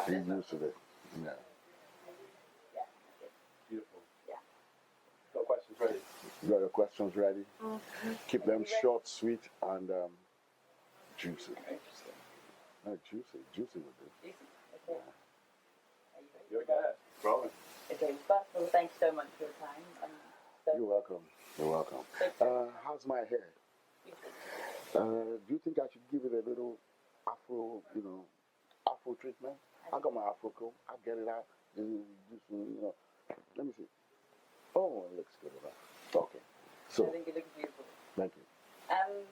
He's used to it. Yeah. Yeah. Beautiful. Yeah. Got questions ready? You got your questions ready? Keep them You ready? short, sweet, and juicy. Interesting. No, juicy. Juicy would do. Juicy. Okay. Are you ready? You're a guy. Rolling. Okay. First of all, thank you so much for your time. You're welcome. You're welcome. How's my hair? Do you think I should give it a little Afro, Afro treatment? I got my Afro comb. I'll get it out. Let me see. Oh, it looks good enough. Okay. So, I think it looks beautiful. thank you.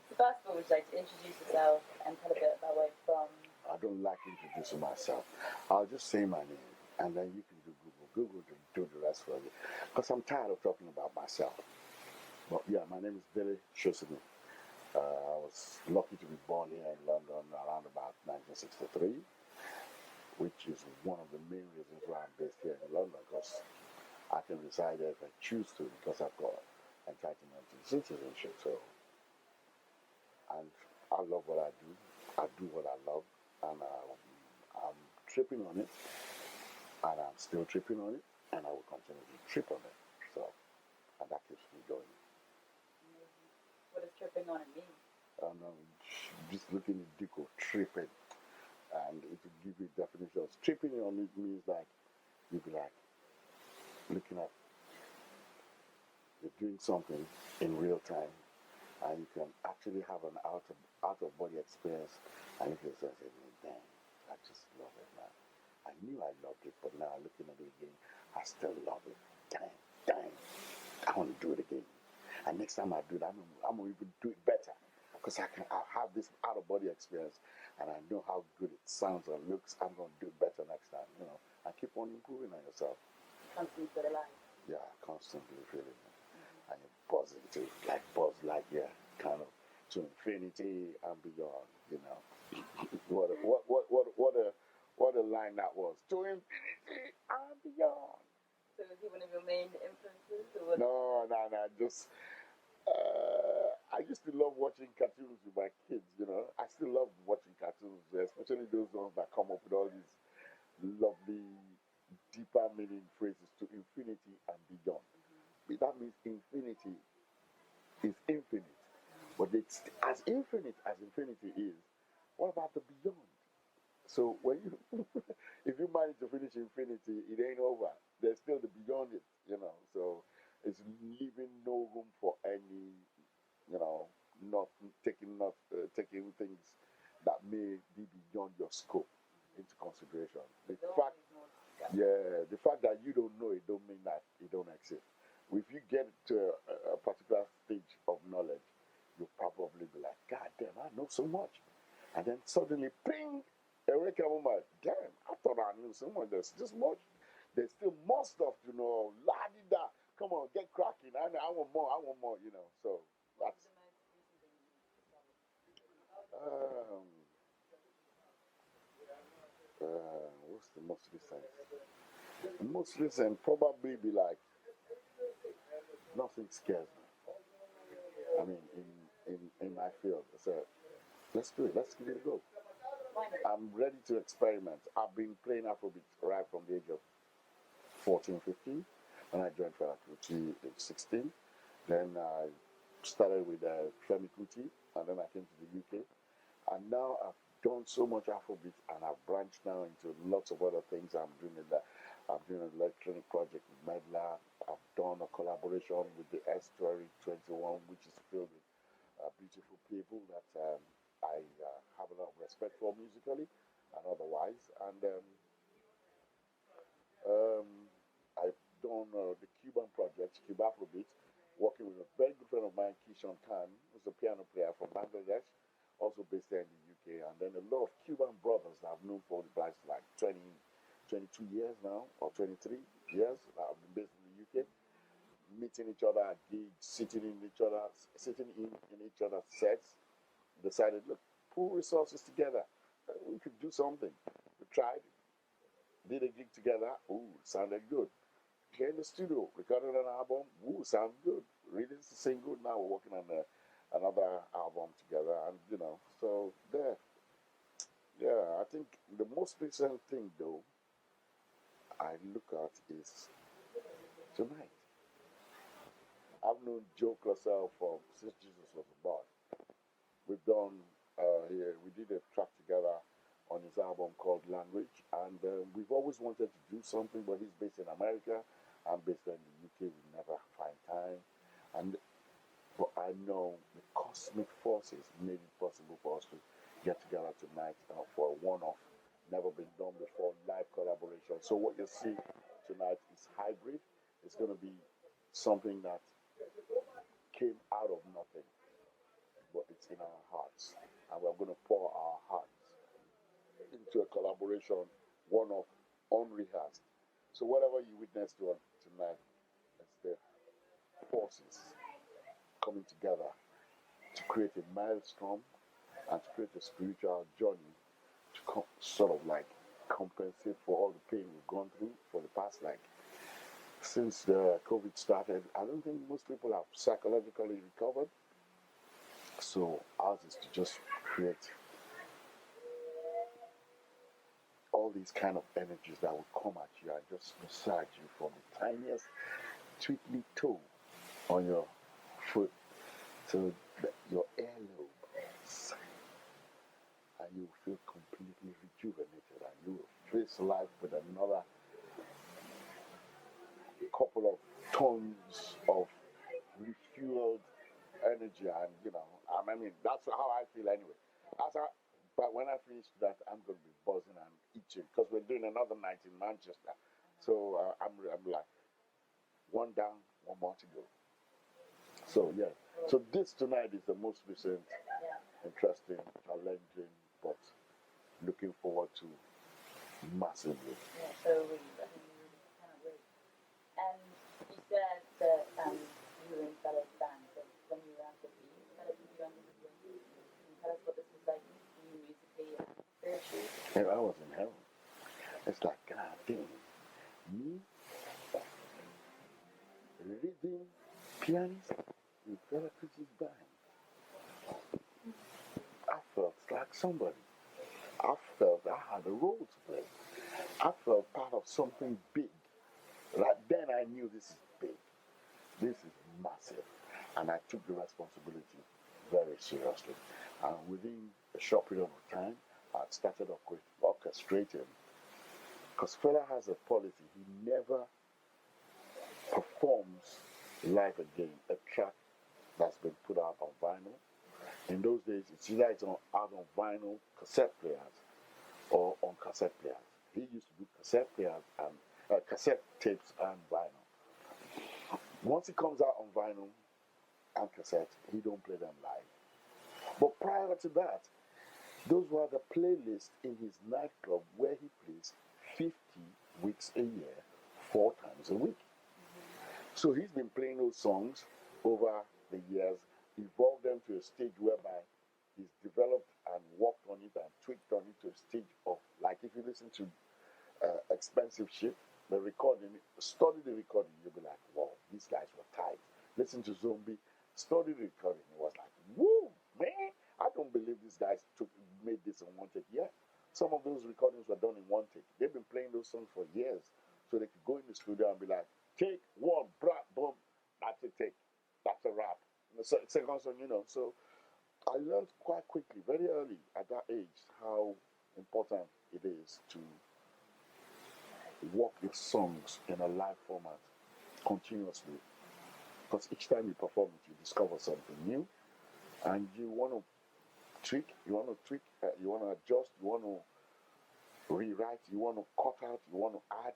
So first of all, would you like to introduce yourself and tell a bit about where you're from? I don't like introducing myself. I'll just say my name, and then you can do Google. Google to do the rest for you. Because I'm tired of talking about myself. But yeah, my name is Dele Sosimi. I was lucky to be born here in London around about 1963, which is one of the main reasons why I'm based here in London, because I can reside there if I choose to, because I've got entitlement to citizenship. So, and I love what I do. I do what I love, and I'm tripping on it, and I'm still tripping on it, and I will continue to trip on it. So, and that keeps me going. What does tripping on it mean? Just looking at Dico tripping, and it will give you definitions. Tripping on it means like you'll be like looking at, you're doing something in real time, and you can actually have an out of body experience, and you can say, "Damn, I just love it, man. I knew I loved it, but now looking at it again, I still love it. Damn, I want to do it again. And next time I do it, I'm gonna even do it better, because I'll have this out of body experience, and I know how good it sounds and looks. I'm gonna do it better next time, and keep on improving on yourself. Constantly feel alive. Yeah, constantly feeling it, and you're buzzing too, like Buzz Lightyear, kind of to infinity and beyond. What a line that was. To infinity and beyond. So is he one of your main influences? Or what? No. Just I used to love watching cartoons with my kids. I still love watching cartoons, especially those ones that come up with all these lovely, deeper meaning phrases to infinity and beyond. But that means infinity is infinite, but it's as infinite as infinity is. What about the beyond? So when you, if you manage to finish infinity, it ain't over. There's still the beyond it. So it's leaving no room for any, not taking things that may be beyond your scope into consideration. The fact that you don't know it don't mean that it don't exist. If you get to a particular stage of knowledge, you'll probably be like, God damn, I know so much. And then suddenly, ping, Eureka moment, damn, I thought I knew so much. There's just much. There's still more stuff to know. La-di-da. Come on, get cracking. I want more, So that's... what's the most recent? The most recent probably be like, nothing scares me. I mean, in my field. So let's do it. Let's give it a go. I'm ready to experiment. I've been playing Afrobeat right from the age of 14, 15. When I joined Fela Kuti at 16. Then I started with Fela Kuti, and then I came to the UK. And now I've done so much Afrobeat, and I've branched now into lots of other things. I'm doing an electronic project with Medla. I've done a collaboration with the Estuary 21, which is filled with beautiful people that I have a lot of respect for musically and otherwise. And I've done the Cuban project, Cuba Afrobeat, working with a very good friend of mine, Kishon Khan, who's a piano player from Bangladesh, also based there in the UK. And then a lot of Cuban brothers that I've known for the past like 22 years now, or 23 years that I've been based in the UK, meeting each other at gigs, sitting in each other's sets, decided, look, pool resources together. We could do something. We tried, did a gig together. Ooh, sounded good. Get in the studio, recorded an album. Ooh, sounds good. Released a single. Now we're working on another album together, and so there. Yeah, I think the most recent thing, though, I look at is tonight. I've known Joe Claussell from since Jesus was born. We've done we did a track together on his album called Language, and we've always wanted to do something, but he's based in America. I'm based in the UK. We never find time, and but I know the cosmic forces made it possible for us to get together tonight for a one-off, never been done before, live collaboration. So what you see tonight is hybrid. It's going to be something that came out of nothing, but it's in our hearts, and we're going to pour our hearts into a collaboration, one of unrehearsed. So whatever you witnessed tonight, it's the forces coming together to create a maelstrom and to create a spiritual journey to sort of like compensate for all the pain we've gone through for the past since the COVID started. I don't think most people have psychologically recovered. So ours is to just create all these kind of energies that will come at you and just massage you from the tiniest twiddly toe on your foot to your earlobes, and you will feel completely rejuvenated, and you will face life with another couple of tons of refueled energy. And I mean, that's how I feel anyway. But when I finish that, I'm going to be buzzing and itching because we're doing another night in Manchester. So I'm like, one down, one more to go. So yeah. So this tonight is the most recent, interesting, challenging, but looking forward to massively. Yeah, so I think we really cannot wait. And you said that you were in Fela's band, so when you were out of the Fela put you under the wing. Can you tell us what this was like for you musically and spiritually? And I was in heaven. It's like, God damn, me, rhythm pianist in Fela Kuti's band. I felt like somebody. I felt I had a role to play. I felt part of something big. Right then I knew this is big. This is massive. And I took the responsibility very seriously. And within a short period of time, I started orchestrating. Because Fela has a policy, he never performs live again a track that's been put out on vinyl. In those days, it's either out on vinyl cassette players or on cassette players. He used to do cassette players and cassette tapes and vinyl. Once it comes out on vinyl and cassette, he don't play them live. But prior to that, those were the playlists in his nightclub where he plays 50 weeks a year, 4 times a week. So he's been playing those songs over the years, evolved them to a stage whereby he's developed and worked on it and tweaked on it to a stage of, like, if you listen to expensive shit, the recording, study the recording, you'll be like, wow, these guys were tight. Listen to Zombie, study the recording, it was like, woo, man, I don't believe these guys made this in one take. Yeah, some of those recordings were done in one take. They've been playing those songs for years, so they could go in the studio and be like, take one, boom, that's a take, that's a rap. The second song, so I learned quite quickly, very early at that age, how important it is to work your songs in a live format continuously. Because each time you perform it, you discover something new, and you want to tweak, you want to adjust, you want to rewrite, you want to cut out, you want to add,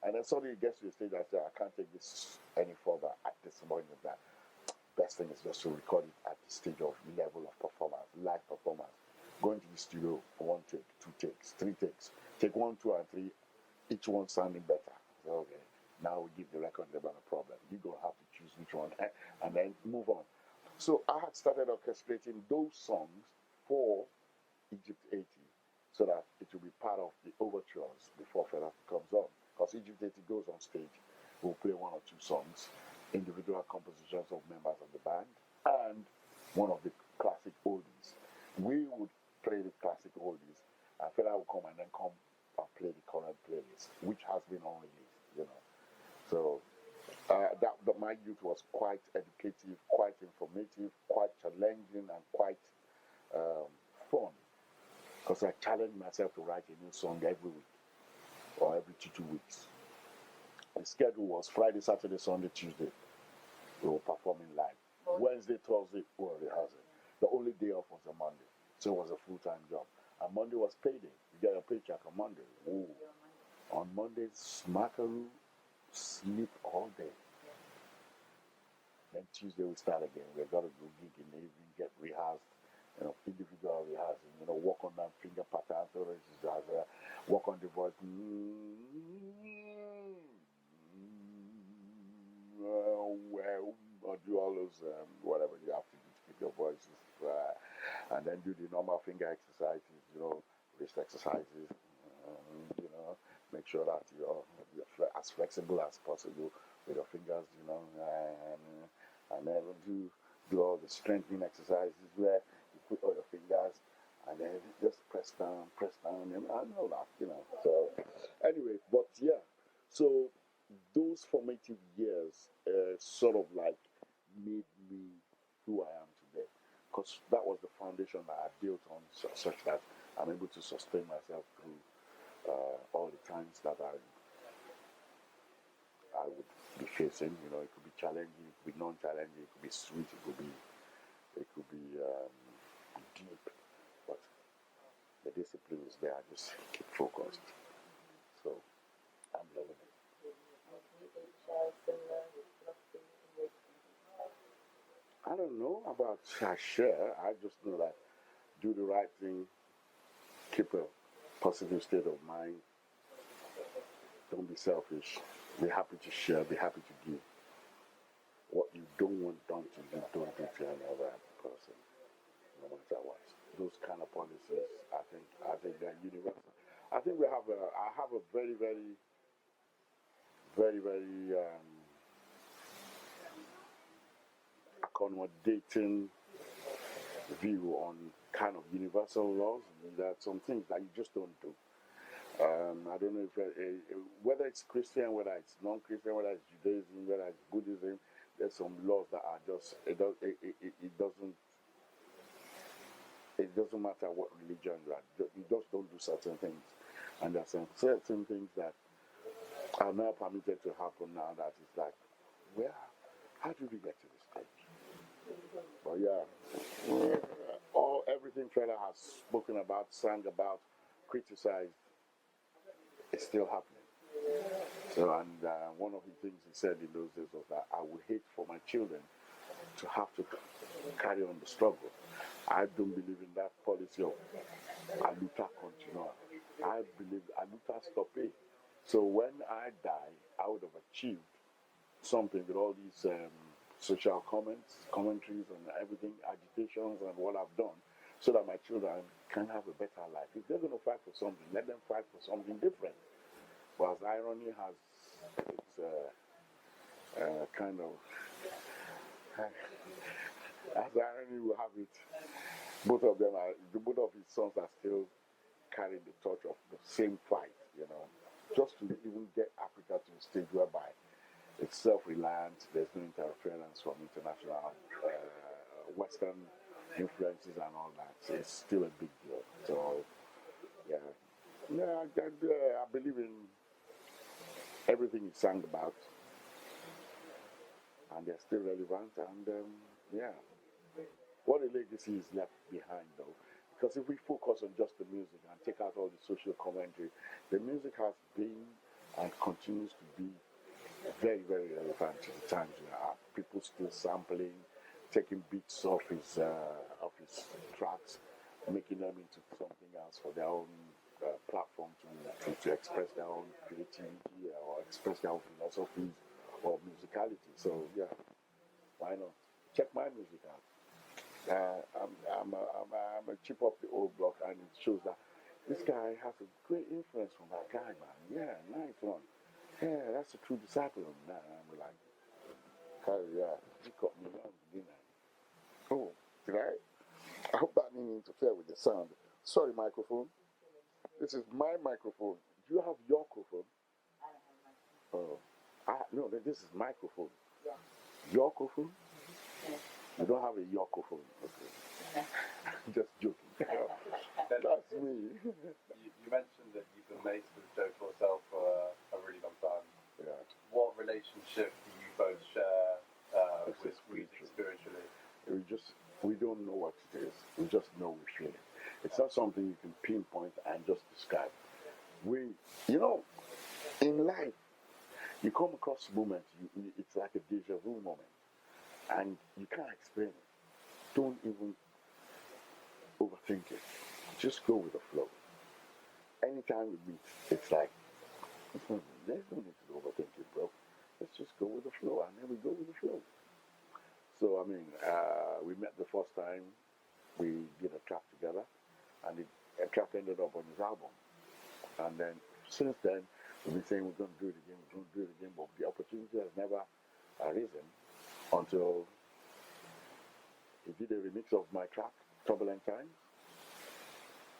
and then suddenly it gets to a stage that I can't take this any further at this point of that. Best thing is just to record it at the stage of level of performance, live performance. Go into the studio for 1 take, 2 takes, 3 takes. Take 1, 2, and 3, each one sounding better. So, okay, now we give the record label a problem. You're going to have to choose which one and then move on. So I had started orchestrating those songs for Egypt 80 so that it will be part of the overtures before Fela comes on. Because Egypt 80 goes on stage, we'll play 1 or 2 songs, individual compositions of members of the band, and one of the classic oldies. We would play the classic oldies, youth was quite educative, quite informative, quite challenging, and quite fun. Because I challenged myself to write a new song every week or every 2 weeks. The schedule was Friday, Saturday, Sunday, Tuesday. We were performing live. Wednesday, Thursday, we were rehearsing. The only day off was a Monday. So it was a full-time job. And Monday was payday. You get a paycheck on Monday. Ooh. On Mondays, smackaroo, sleep all day. Then Tuesday we start again. We got to go gig in the evening, get rehearsed, individual rehearsing, work on that finger pattern, work on the voice. Or do all those whatever you have to do to keep your voices, and then do the normal finger exercises, wrist exercises, make sure that you're as flexible as possible with your fingers, and then do all the strengthening exercises where you put all your fingers and then just press down, and all that, So anyway, but yeah, so those formative years sort of like made me who I am today, because that was the foundation that I built on, such that I'm able to sustain myself through all the times that I would be facing. It could be challenging, it could be non-challenging, it could be sweet, it could be deep, but the discipline is there. I just keep focused. So I'm loving it. I don't know about share. I just know that do the right thing, keep a positive state of mind, don't be selfish, be happy to share, be happy to give. What you don't want done to you, don't do to another person, no matter what. Those kind of policies, I think they're universal. I think I have a very, very, very, very accommodating view on kind of universal laws. There are some things that you just don't do. I don't know if whether it's Christian, whether it's non-Christian, whether it's Judaism, whether it's Buddhism. There's some laws that are just it doesn't matter what religion you are. You just don't do certain things, and there are some certain things that are not permitted to happen now. That is like, how did we get to this stage? But yeah, everything Fela has spoken about, sang about, criticized, is still happening. So, and one of the things he said in those days was that I would hate for my children to have to carry on the struggle. I don't believe in that policy of aluta continua. I believe aluta stoppe. So when I die, I would have achieved something with all these social commentaries and everything, agitations and what I've done, so that my children can have a better life. If they're going to fight for something, let them fight for something different. But as irony has its kind of, as irony will have it, both of his sons are still carrying the torch of the same fight, just to even get Africa to a stage whereby it's self-reliant, there's no interference from international Western influences and all that. So it's still a big deal. So, I believe in everything he sang about, and they're still relevant. And what a legacy is left behind, though, because if we focus on just the music and take out all the social commentary, the music has been and continues to be very, very relevant to the times we are. People still sampling, taking beats off his tracks, making them into something else for their own platform to express their own creativity or express their own philosophies or musicality. So why not? Check my music out. I'm a chip off the old block, and it shows that this guy has a great influence from that guy, man. Yeah, nice one. Yeah, that's a true disciple of mine. I'm like, he got me young, didn't I? Oh, did I hope that didn't interfere with the sound. Sorry, microphone. This is my microphone. Do you have your microphone? I don't have my Oh, no, this is microphone. Yeah. Yorkophone? Yeah. You don't have a Yorkophone. Okay. Just joking. Then That's me. you mentioned that you've been mates with Joe Claussell for a really long time. Yeah. What relationship do you both share It's with a music spiritually? We don't know what it is. We just know we feel it. It's not something you can pinpoint and just describe. In life, you come across moments, it's like a deja vu moment, and you can't explain it. Don't even overthink it. Just go with the flow. Anytime we meet, it's like, there's no need to overthink it, bro. Let's just go with the flow, and then we go with the flow. So, we met the first time, we did a track together, and the track ended up on his album. And then, since then, we've been saying we're going to do it again, but the opportunity has never arisen until he did a remix of my track, Turbulent Times,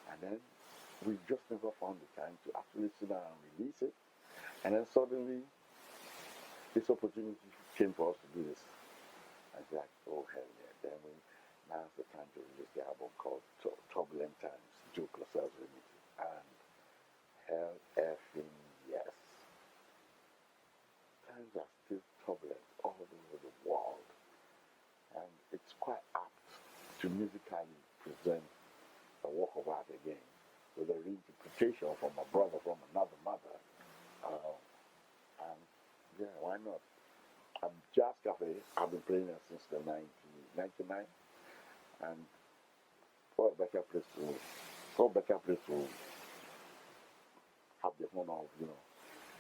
and then we just never found the time to actually sit down and release it. And then suddenly, this opportunity came for us to do this. I was like, oh hell yeah. Then now's the time to release the album called Turbulent Times, Joe Claussell's remix. And hell effing yes. Times are still turbulent all over the world. And it's quite apt to musically present a work of art again with a reinterpretation from a brother from another mother. And yeah, why not? Jazz Cafe, I've been playing it since the 1999, and what better place to have the fun of,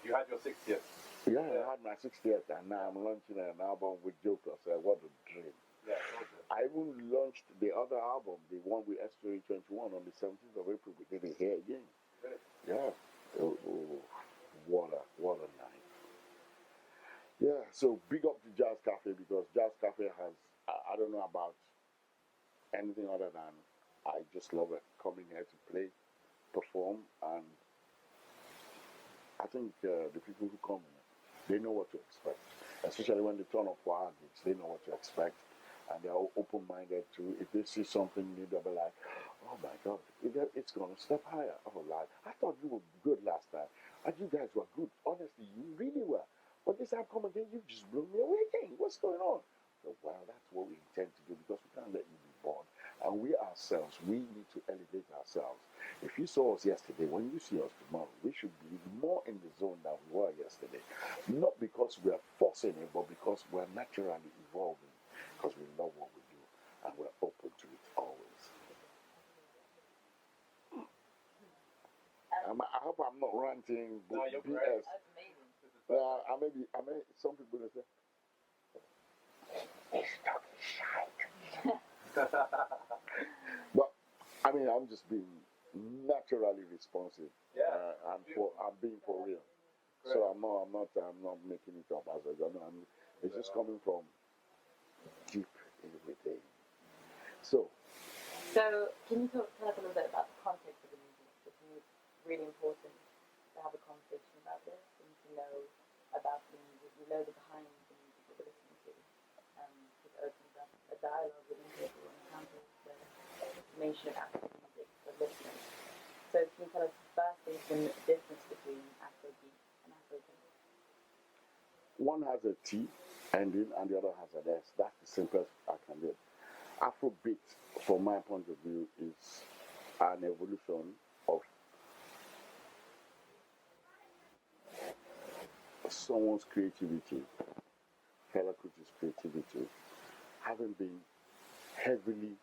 You had your 60th. Yeah, I had my 60th, and now I'm launching an album with Joe Claussell. What a dream. Yeah, gorgeous. I even launched the other album, the one with S3 21, on the 17th of April. We did it here again. Really? Yeah. What a night. Yeah, so big up to Jazz Cafe, because Jazz Cafe has, I don't know about anything other than I just love it. Coming here to play, perform, and I think the people who come here, they know what to expect. Especially when they turn up for our gigs, they know what to expect. And they're all open-minded too. If they see something new, they'll be like, oh my God, it's going to step higher. Oh, like, I thought you were good last time. And you guys were good. Honestly, you really were. But this time come again, you just blew me away again. What's going on? So, well, that's what we intend to do, because we can't let you be bored. And we ourselves, we need to elevate ourselves. If you saw us yesterday, when you see us tomorrow, we should be more in the zone than we were yesterday. Not because we're forcing it, but because we're naturally evolving. Because we love what we do, and we're open to it always. I hope I'm not ranting, No, you're BS. great. That's amazing. I may, some people will say, he's talking shite. But, I'm just being naturally responsive. Yeah. I'm being for real. Great. So I'm not making it up as I go. It's just coming from deep in within. So, can you tell us a little bit about the context of the music? I think it's really important to have a conversation about this and to know about the music, the behind the music that we're listening to. It opens up a dialogue within people and encounters the information of African music for listeners. So can you tell us firstly the difference between Afrobeat and Afrobeat? one has a T ending and the other has an S. That's the simplest I can do. Afrobeat, from my point of view, is an evolution of someone's creativity, Fela Kuti's creativity, having been heavily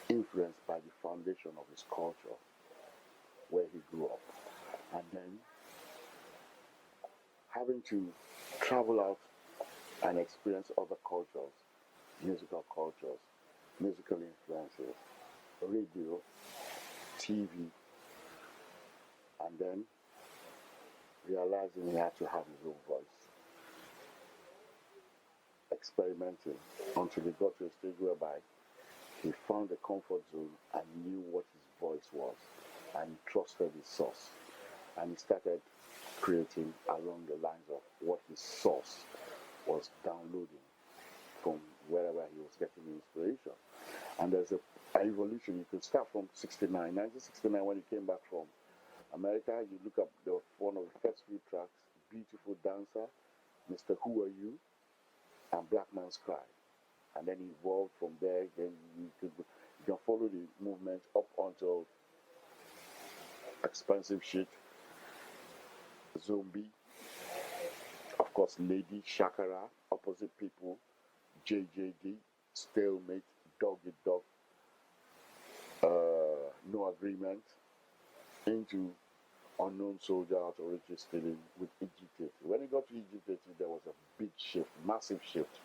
influenced by the foundation of his culture, where he grew up, and then having to travel out and experience other cultures, musical influences, radio, TV, and then realizing he had to have his own voice, experimenting until he got to a stage whereby he found a comfort zone and knew what his voice was, and he trusted his source, and he started creating along the lines of what his source was downloading from wherever he was getting inspiration. And there's a evolution. You could start from 1969, when he came back from America. You look up one of the first few tracks, Beautiful Dancer, Mr. Who Are You, and Black Man's Cry. And then he evolved from there. Then you can follow the movement up until Expensive Shit, Zombie, of course, Lady, Shakara, Opposite People, JJD, Stalemate, Dog Eat Dog, No Agreement, into Unknown Soldier out of Richie Stealing with Egypt. When he got to Egypt, there was a big shift, massive shift.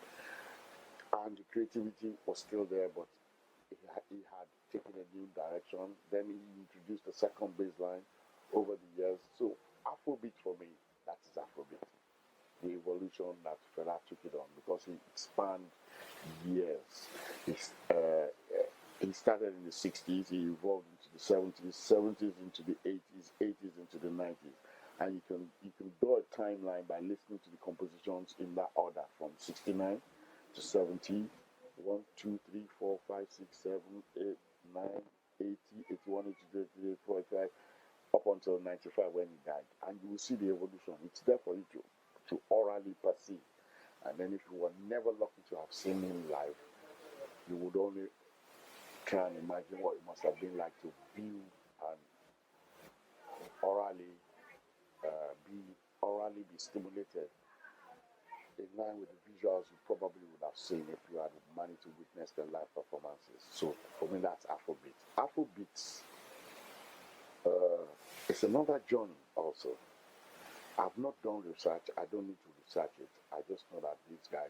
And the creativity was still there, but he had taken a new direction. Then he introduced the second bass line over the years. So Afrobeat for me, that is Afrobeat. The evolution that Fela took it on, because he expanded years. He started in the 60s, he evolved into the 70s, 70s into the 80s, 80s into the 90s. And you can draw a timeline by listening to the compositions in that order, from 69 to 70, 1, 2, 3, 4, 5, 6, 7, 8, 9, 80, 81, 82, 83, 45, up until 95 when he died. And you will see the evolution. It's there for you to orally perceive. And then if you were never lucky to have seen him live, you would only try and imagine what it must have been like to view and orally be stimulated in line with the visuals you probably would have seen if you had managed to witness the live performances. So for me, that's Afrobeat. Afrobeats it's another journey also. I've not done research. I don't need to research it. I just know that these guys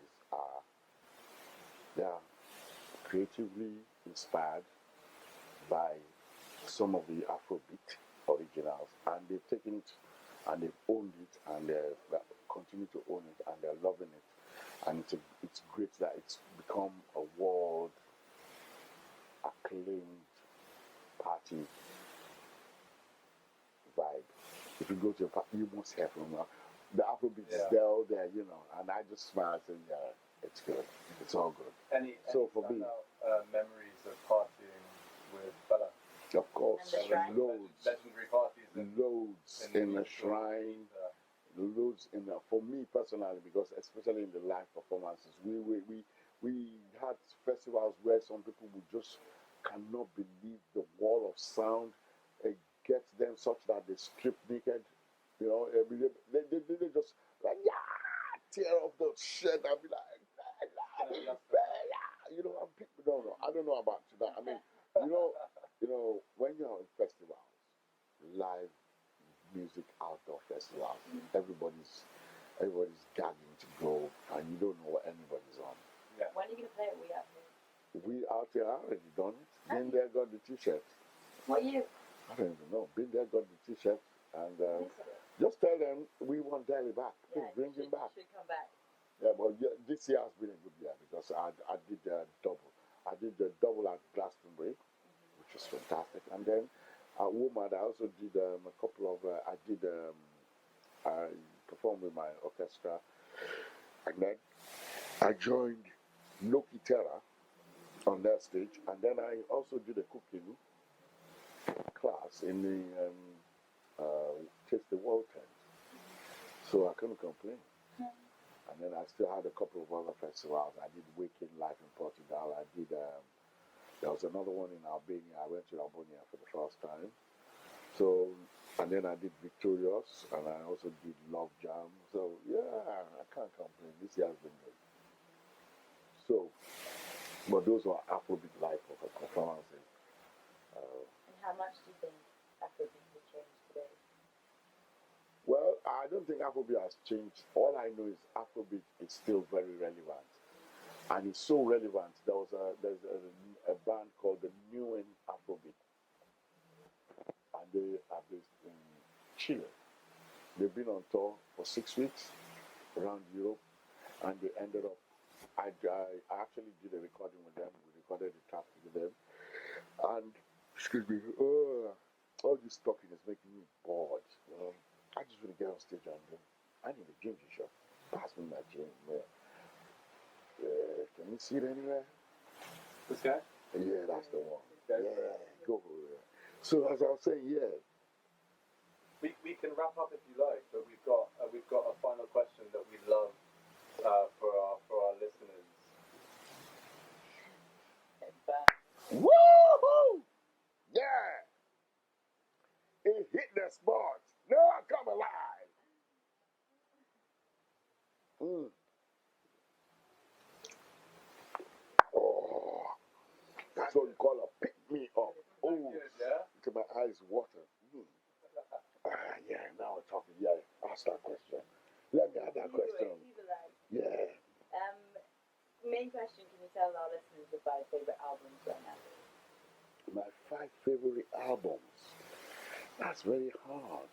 they are creatively inspired by some of the Afrobeat originals, and they've taken it and they've owned it, and they continue to own it, and they're loving it. And it's great that it's become a world acclaimed party vibe. If you go to a party, you must hear from the Afrobeat is there all there, and I just smile and say, yeah, it's good. It's all good. Any So for me, memories of partying with Fela? of course, loads. Legendary parties. Loads in the shrine. Loads in the, for me personally, because especially in the live performances, we had festivals where some people would just cannot believe the wall of sound. It gets them such that they strip naked, they just like, yeah, tear off the shirt and be like, yeah, and people don't know. I don't know about that. I mean, when you're in festivals, live music outdoor festivals, everybody's gagging to go, and you don't know what anybody's on. Yeah. When are you going to play it? We out here already done it. Been there, got the t-shirt. What year? I don't even know. Been there, got the t-shirt, and just tell them we want Dele back. Please bring him back. Should come back. Yeah, but this year has been a good year because I did the double. I did the double at Glastonbury, which was fantastic, and then at Woman I also did a couple of. I performed with my orchestra, and then I joined Loki Terra on that stage, and then I also did a cooking class in the Taste the World tent. So I couldn't complain. And then I still had a couple of other festivals. I did Waking Life in Portugal. I did, there was another one in Albania. I went to Albania for the first time. So, and then I did Victorious, and I also did Love Jam. So, yeah, I can't complain. This year has been good. So, but those were Afrobeat live performances. And how much do you think Afrobeat has changed today? Well, I don't think Afrobeat has changed. All I know is Afrobeat is still very relevant. And it's so relevant. There's a band called the New In Afrobeat. And they are based in Chile. They've been on tour for 6 weeks around Europe. And they ended up, I actually did a recording with them. We recorded the track with them. And, excuse me, all this talking is making me bored. I just want to get on stage and I need a ginger shot. Pass me my gin. Can you see it anywhere? This guy? Yeah, that's the one. Go Yeah, for it. go for it. So as I was saying, yeah. We can wrap up if you like, but we've got a final question that we'd love for our listeners. Woohoo! Yeah! It hit the spot. Now I come alive. Oh, that's what you call a pick me up. Oh, Good, yeah? to my eyes water. Yeah, now we're talking. Yeah, ask that question. Let me have that question. Yeah. Main question, can you tell our listeners your 5 favourite albums right now? My 5 favorite albums. That's very hard.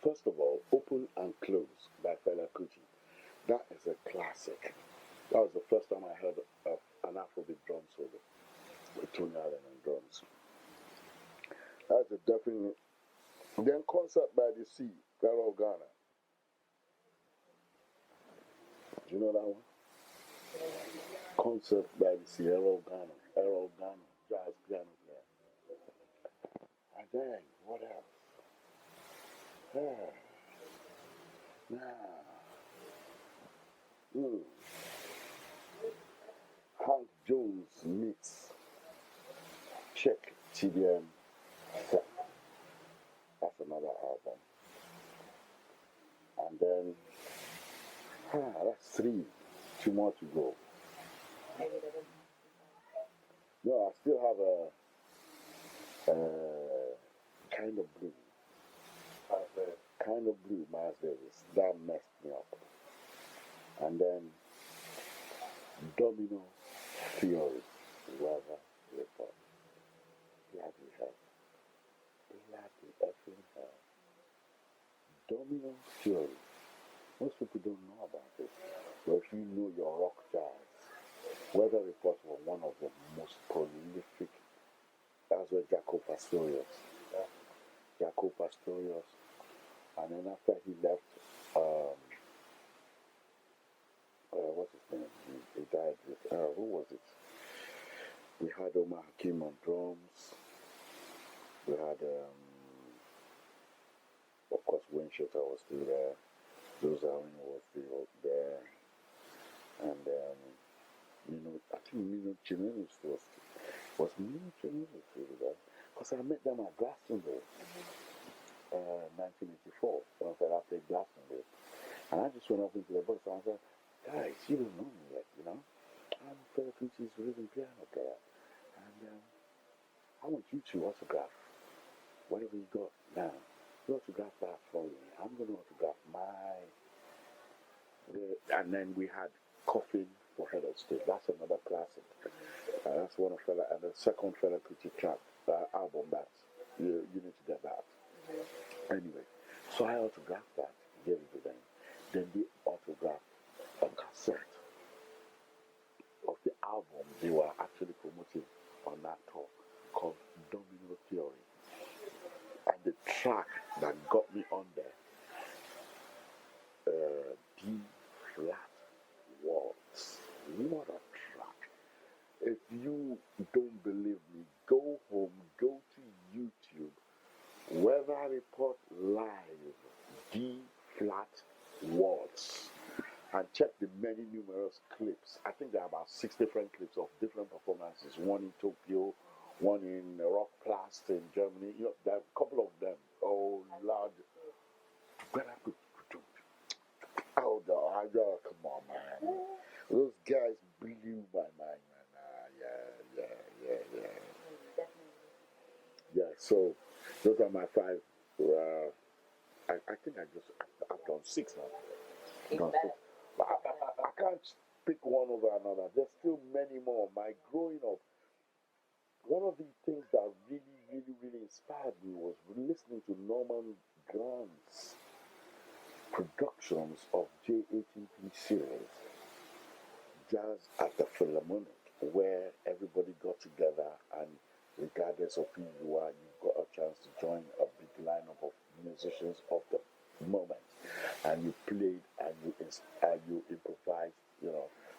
First of all, Open and Close by Fela Kuti. That is a classic. That was the first time I heard of an Afrobeat drum solo with Tony Allen and drums. That's a definite. Then Concert by the Sea, Pharaoh Ghana. Do you know that one? Concert by the Sea, Errol Ghana, jazz piano player. And then, what else? Hank Jones meets Check TDM set. That's another album. And then, that's 3. 2 more to go. No, I still have a Kind of Blue. Kind of Blue, Miles Davis. That messed me up. And then Domino Theory, Weather Report. Bloody hell. Bloody effing hell. Domino Theory. Most people don't know about it. But if you know your rock jazz, Weather Report was one of the most prolific. That's where Jaco Pastorius. Jaco Pastorius. And then after he left, what's his name? He died with, who was it? We had Omar Hakim on drums. We had, of course, Wayne Shatter was still there. Dozawin was still there. And, I think Mino Chinese was Mino Chinese still there. Because I met them at Glastonbury. 1984, when I said I played Glastonbury. And I just went up into the box and I said, guys, you don't know me yet, I'm Fela Kuti's rhythm piano player. And I want you to autograph whatever you got now. You autograph that for me. I'm going to autograph and then we had Coffin for Head of State. That's another classic. That's one of Fela, and the second Fela Kuti track, album that you need to get that. Anyway, so I autographed that, gave it to them. Then they autographed a cassette of the album they were actually promoting on that tour called Domino Theory. And the track that got me on there, D Flat Waltz. What a track. If you don't believe me, go home, go to YouTube, Weather Report Live, D Flat Waltz, and check the many numerous clips. I think there are about 6 different clips of different performances. One in Tokyo, one in Rockplast in Germany. There are a couple of them. Oh, Lord. Oh, no, come on, man. Those guys blew my mind, man. Yeah, so those are my 5. I think I've done 6 now. Done 6. But I can't pick one over another. There's still many more. My growing up, one of the things that really inspired me was listening to Norman Grant's productions of J18P series, Jazz at the Philharmonic, where everybody got together and regardless of who you are, you got a chance to join a big lineup of musicians of the moment, and you played and you improvised,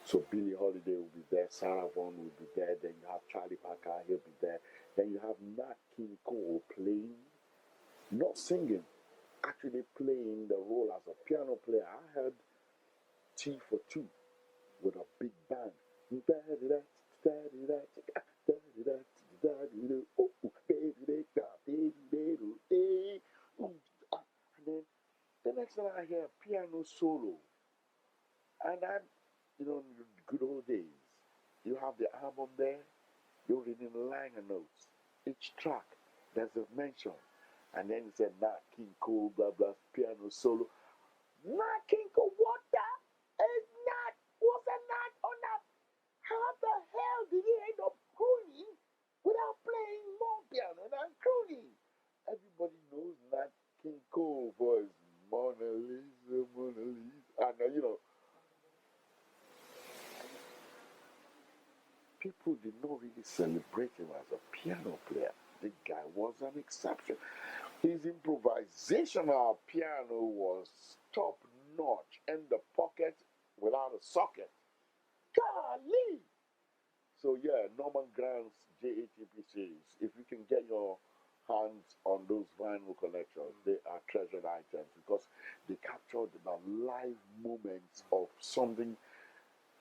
So Billie Holiday will be there, Sarah Vaughan will be there, then you have Charlie Parker, he'll be there. Then you have Nat King Cole playing, not singing, actually playing the role as a piano player. I heard T for Two with a big band. And then the next time I hear a piano solo, and I'm, in the good old days, you have the album there, you're reading liner notes. Each track, there's a mention. And then it said Nat King Cole, blah, blah, piano solo. Nat King Cole, what the? Is Nat? What's a Nat on that? How the hell did he end up crooning without playing more piano than crooning? Everybody knows Nat King Cole for his Mona Lisa, Mona Lisa. And, people did not really celebrate him as a piano player. The guy was an exception. His improvisational piano was top notch in the pocket without a socket. Golly! So yeah, Norman Grant's JATP series. If you can get your hands on those vinyl collections, they are treasured items because they captured the live moments of something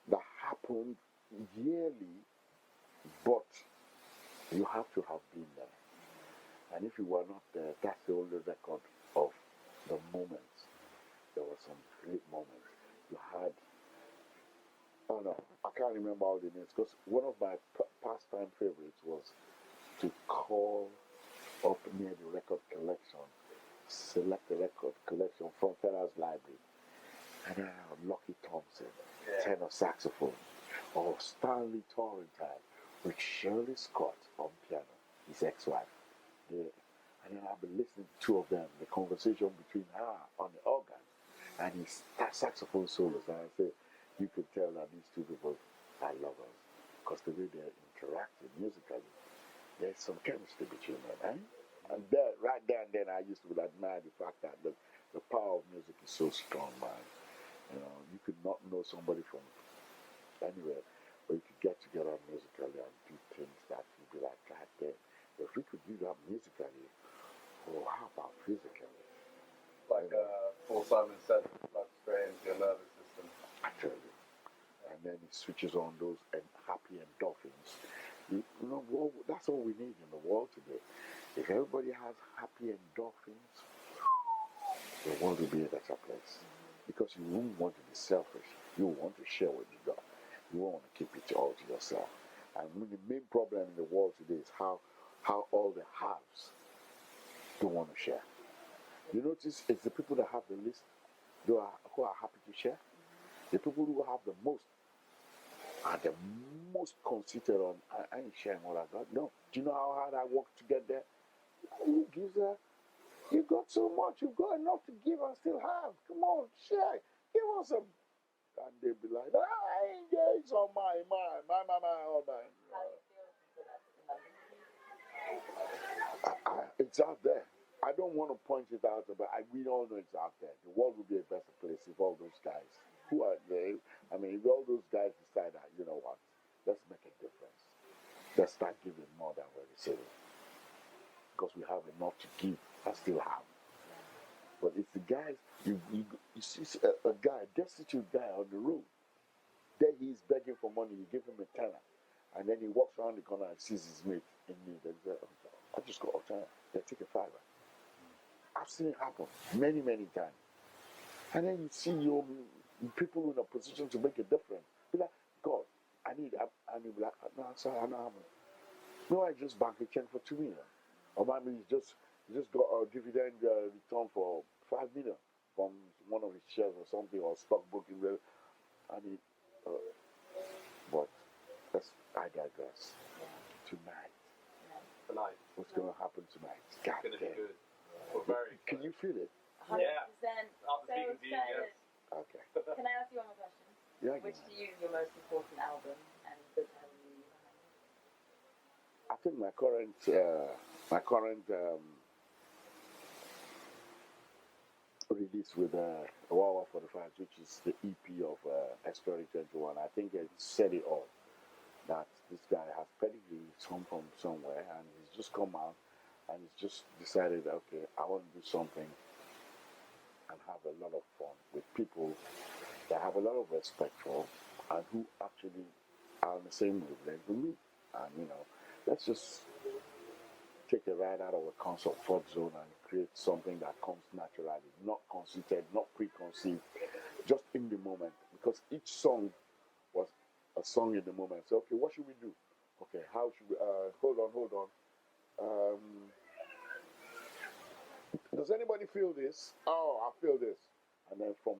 that happened yearly, but you have to have been there. And if you were not there, that's the only record of the moments. There were some great moments. You had, oh no, I can't remember all the names because one of my pastime favorites was to call up near the record collection, select the record collection from Fela's library, and then I have Lucky Thompson, tenor saxophone, or Stanley Torrentine with Shirley Scott on piano, his ex-wife. And then I've been listening to two of them, the conversation between her on the organ and his saxophone solos. And I say, you could tell that these two people are lovers because the way they're interacting musically, there's some chemistry between them. And there, right there and then, I used to admire the fact that the power of music is so strong, man. You could not know somebody from anywhere, but you could get together musically and do things that you'd be like, God damn, if we could do that musically, oh, how about physically? Like Paul Simon said, blood strains your nervous system. Actually. And then it switches on those happy endorphins. That's all we need in the world today. If everybody has happy endorphins, the world will be a better place. Because you won't want to be selfish. You want to share what you got. You won't want to keep it all to yourself. And the main problem in the world today is how all the haves don't want to share. You notice it's the people that have the least who are happy to share. The people who have the most are the most conceited on, I ain't sharing what I got. No. Do you know how hard I worked to get there? Who gives a, you got so much, you've got enough to give and still have. Come on, share. Give us some. And they'll be like, I ain't getting some my, all mine. How do you feel for that in London? It's out there. I don't want to point it out, but we all know it's out there. The world would be a better place if all those guys who are there, if all those guys decide that, you know what, let's make a difference. Let's start giving more than we're receiving. Because we have enough to give and still have. But it's the guys, you see a guy, a destitute guy on the road. Then he's begging for money, you give him a tenner. And then he walks around the corner and sees his mate in need. And says, I just got a tenner. They take a $5. I've seen it happen many, many times. And then you see your people in a position to make a difference. Be like, God, I need, and you'll be like, no, sorry, I don't have it. No, I just bank a check for $2 million. Or maybe you just got a dividend return for $5 million from one of his shares or something, or stockbroking. But I digress. Tonight. What's going to happen tonight? God It's going to be damn. good. We're very excited. Can you feel it? 100%. After speaking to you, yes. Okay. Can I ask you one more question? Yeah. Which to you is your most important album and the title you behind it? I think my current released with Wawa 45, which is the EP of Exploring 21. I think it said it all. That this guy has pedigree, he's come from somewhere, and he's just come out and he's just decided, okay, I want to do something and have a lot of fun with people that have a lot of respect for and who actually are on the same wavelength with me. And let's just take a ride out of a comfort zone and create something that comes naturally, not conceited, not preconceived, just in the moment. Because each song was a song in the moment. So, okay, what should we do? Okay, how should we? Hold on. Does anybody feel this? Oh, I feel this. And then from